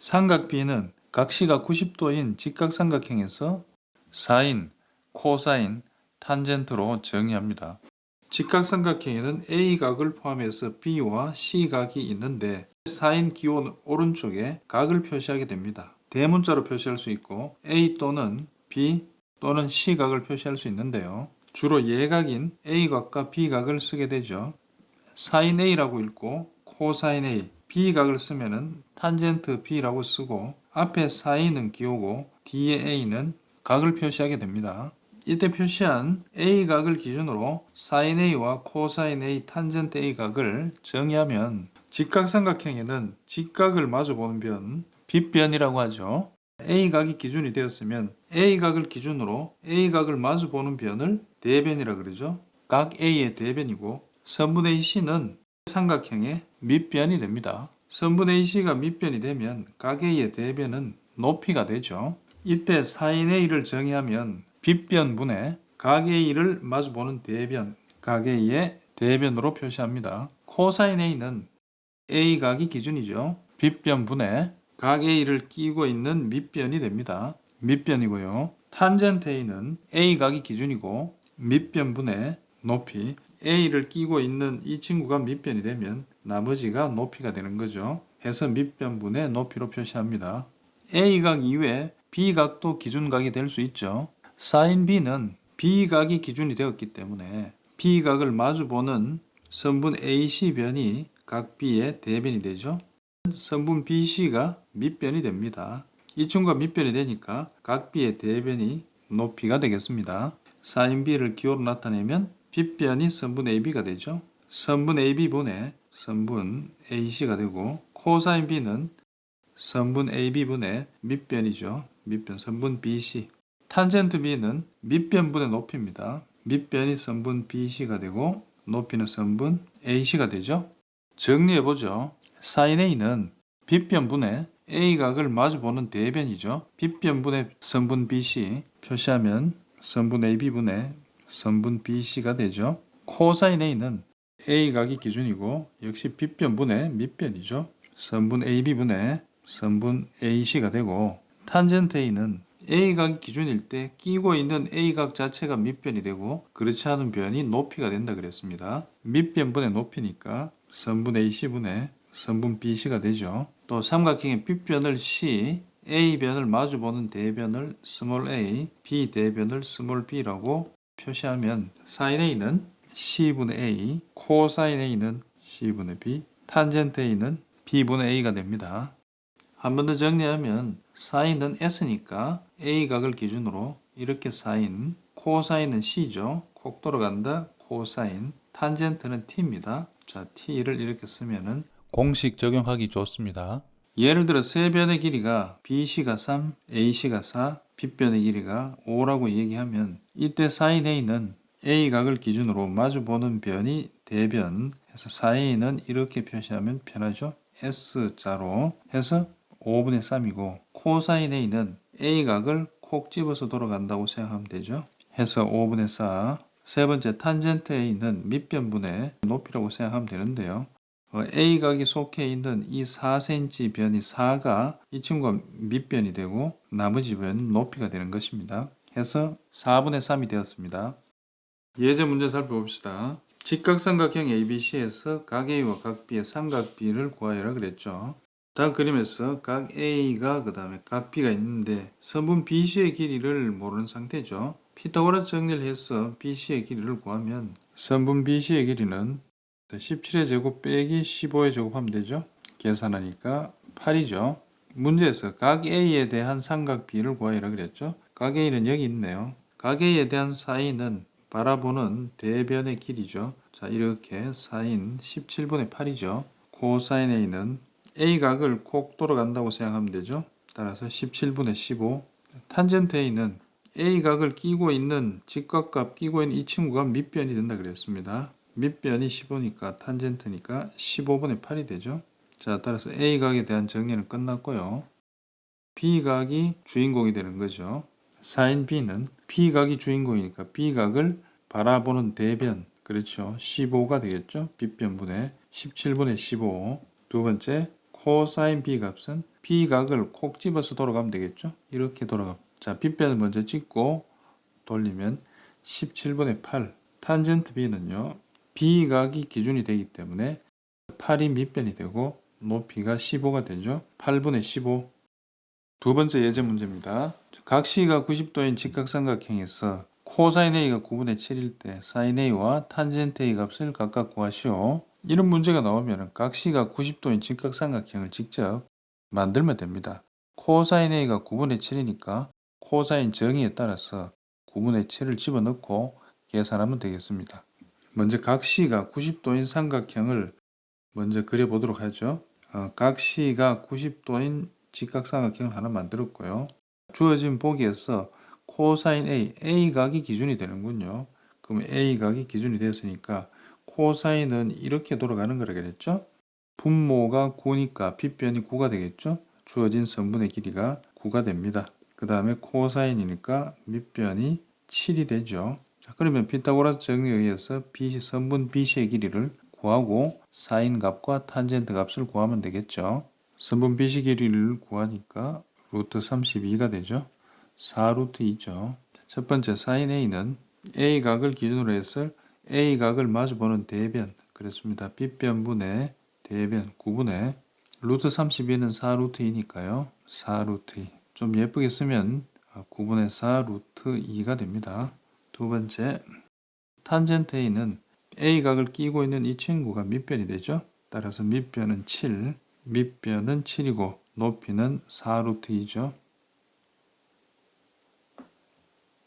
삼각 B는 각시가 90도인 직각삼각형에서 사인, 코사인, 탄젠트로 정의합니다. 직각삼각형에는 A각을 포함해서 B와 C각이 있는데 사인 기호 오른쪽에 각을 표시하게 됩니다. 대문자로 표시할 수 있고 A 또는 B 또는 C각을 표시할 수 있는데요. 주로 예각인 A각과 B각을 쓰게 되죠. 사인 A라고 읽고 코사인 A, B각을 쓰면은 탄젠트 B라고 쓰고 앞에 사인은 기호고 뒤에 A는 각을 표시하게 됩니다. 이때 표시한 A각을 기준으로 사인 A와 코사인 A, 탄젠트 A각을 정의하면 직각삼각형에는 직각을 마주보는 변, 빗변이라고 하죠. A각이 기준이 되었으면 A각을 기준으로 A각을 마주보는 변을 대변이라 그러죠. 각 A의 대변이고 선분 AC는 삼각형의 밑변이 됩니다. 선분 AC가 밑변이 되면 각 A의 대변은 높이가 되죠. 이때 사인 A를 정의하면 빗변분의 각 A를 마주보는 대변, 각 A의 대변으로 표시합니다. 코사인 A는 A각이 기준이죠. 빗변분의 각 A를 끼고 있는 밑변이 됩니다. 밑변이고요. 탄젠트 A는 A각이 기준이고 밑변분의 높이, A를 끼고 있는 이 친구가 밑변이 되면 나머지가 높이가 되는 거죠. 해서 밑변분의 높이로 표시합니다. A각 이외에 B각도 기준각이 될 수 있죠. 사인 B는 B각이 기준이 되었기 때문에 B각을 마주보는 선분 AC변이 각 B의 대변이 되죠. 선분 BC가 밑변이 됩니다. 이 친구가 밑변이 되니까 각 B의 대변이 높이가 되겠습니다. 사인 B를 기호로 나타내면 빗변이 선분 AB가 되죠. 선분 AB분의 선분 AC가 되고 코사인 B는 선분 AB분의 밑변이죠. 밑변 선분 BC. 탄젠트 B는 밑변분의 높이입니다. 밑변이 선분 BC가 되고 높이는 선분 AC가 되죠. 정리해보죠. 사인 A는 빗변분의 A각을 마주보는 대변이죠. 빗변분의 선분 BC 표시하면 선분 AB분의 선분 BC가 되죠. 코사인 A는 A각이 기준이고 역시 빗변분의 밑변이죠. 선분 AB분의 선분 AC가 되고 탄젠트 A는 A각이 기준일 때 끼고 있는 A각 자체가 밑변이 되고 그렇지 않은 변이 높이가 된다 그랬습니다. 밑변분의 높이니까 선분 AC분의 선분 BC가 되죠. 또 삼각형의 빗변을 C, A변을 마주보는 대변을 스몰 a, B 대변을 스몰 b라고 표시하면 사인 A는 C분의 A, 코사인 A는 C분의 B, 탄젠트 A는 B분의 A가 됩니다. 한 번 더 정리하면 사인은 S니까 A각을 기준으로 이렇게 사인, 코사인은 C죠. 콕 돌아간다, 코사인, 탄젠트는 T입니다. 자, T를 이렇게 쓰면은 공식 적용하기 좋습니다. 예를 들어 세 변의 길이가 BC가 3, AC가 4, 빗변의 길이가 5라고 얘기하면 이때 사인 A는 A각을 기준으로 마주보는 변이 대변 해서 사인은 이렇게 표시하면 편하죠. S자로 해서 5분의 3이고 코사인 A는 A각을 콕 집어서 돌아간다고 생각하면 되죠. 해서 5분의 4. 세 번째 탄젠트 A는 밑변분의 높이라고 생각하면 되는데요. A각이 속해 있는 이 4cm 변이 4가 이 친구가 밑변이 되고 나머지 변은 높이가 되는 것입니다. 해서 4분의 3이 되었습니다. 예제 문제 살펴봅시다. 직각삼각형 ABC에서 각 A와 각 B의 삼각 B를 구하여라 그랬죠. 다음 그림에서 각 A가 그 다음에 각 B가 있는데 선분 BC의 길이를 모르는 상태죠. 피타고라스 정리를 해서 BC의 길이를 구하면 선분 BC의 길이는 17의 제곱 빼기 15의 제곱하면 되죠. 계산하니까 8이죠. 문제에서 각 A에 대한 삼각 B를 구하여라 그랬죠. 각 A는 여기 있네요. 각 A에 대한 사인은 바라보는 대변의 길이죠. 자, 이렇게 사인 17분의 8이죠. 코사인 A는 A각을 콕 돌아간다고 생각하면 되죠. 따라서 17분의 15. 탄젠트 A는 A각을 끼고 있는 직각값 끼고 있는 이 친구가 밑변이 된다 그랬습니다. 밑변이 15니까 탄젠트니까 15분의 8이 되죠. 자, 따라서 A각에 대한 정리는 끝났고요. B각이 주인공이 되는 거죠. 사인 B는 B각이 주인공이니까 B각을 바라보는 대변, 그렇죠. 15가 되겠죠. 빗변분의 17분의 15. 두 번째 코사인 B 값은 B 각을 콕 집어서 돌아가면 되겠죠. 이렇게 돌아가면. 자, 빗변을 먼저 찍고 돌리면 17분의 8. 탄젠트 B는요. B 각이 기준이 되기 때문에 8이 밑변이 되고 높이가 15가 되죠. 8분의 15. 두 번째 예제 문제입니다. 각시가 90도인 직각삼각형에서 코사인 A가 9분의 7일 때 사인 A와 탄젠트 A 값을 각각 구하시오. 이런 문제가 나오면 각시가 90도인 직각삼각형을 직접 만들면 됩니다. 코사인 A가 9분의 7이니까 코사인 정의에 따라서 9분의 7을 집어넣고 계산하면 되겠습니다. 먼저 각시가 90도인 삼각형을 먼저 그려보도록 하죠. 각시가 90도인 직각삼각형을 하나 만들었고요. 주어진 보기에서 코사인 A, A각이 기준이 되는군요. 그럼 A각이 기준이 됐으니까 코사인은 이렇게 돌아가는 거라 그랬죠. 분모가 9니까 빗변이 9가 되겠죠. 주어진 선분의 길이가 9가 됩니다. 그 다음에 코사인이니까 밑변이 7이 되죠. 자, 그러면 피타고라스 정의에 의해서 선분 BC의 길이를 구하고 사인 값과 탄젠트 값을 구하면 되겠죠. 선분 BC 길이를 구하니까 루트 32가 되죠. 4루트 2죠. 첫 번째 사인 A는 A각을 기준으로 해서 A각을 마주보는 대변, 그렇습니다. 빗변분의 대변 9분의 루트 32는 4루트 2니까요. 4루트 2. 좀 예쁘게 쓰면 9분의 4 루트 2가 됩니다. 두 번째, 탄젠트 A는 A각을 끼고 있는 이 친구가 밑변이 되죠. 따라서 밑변은 7, 밑변은 7이고 높이는 4루트 2죠.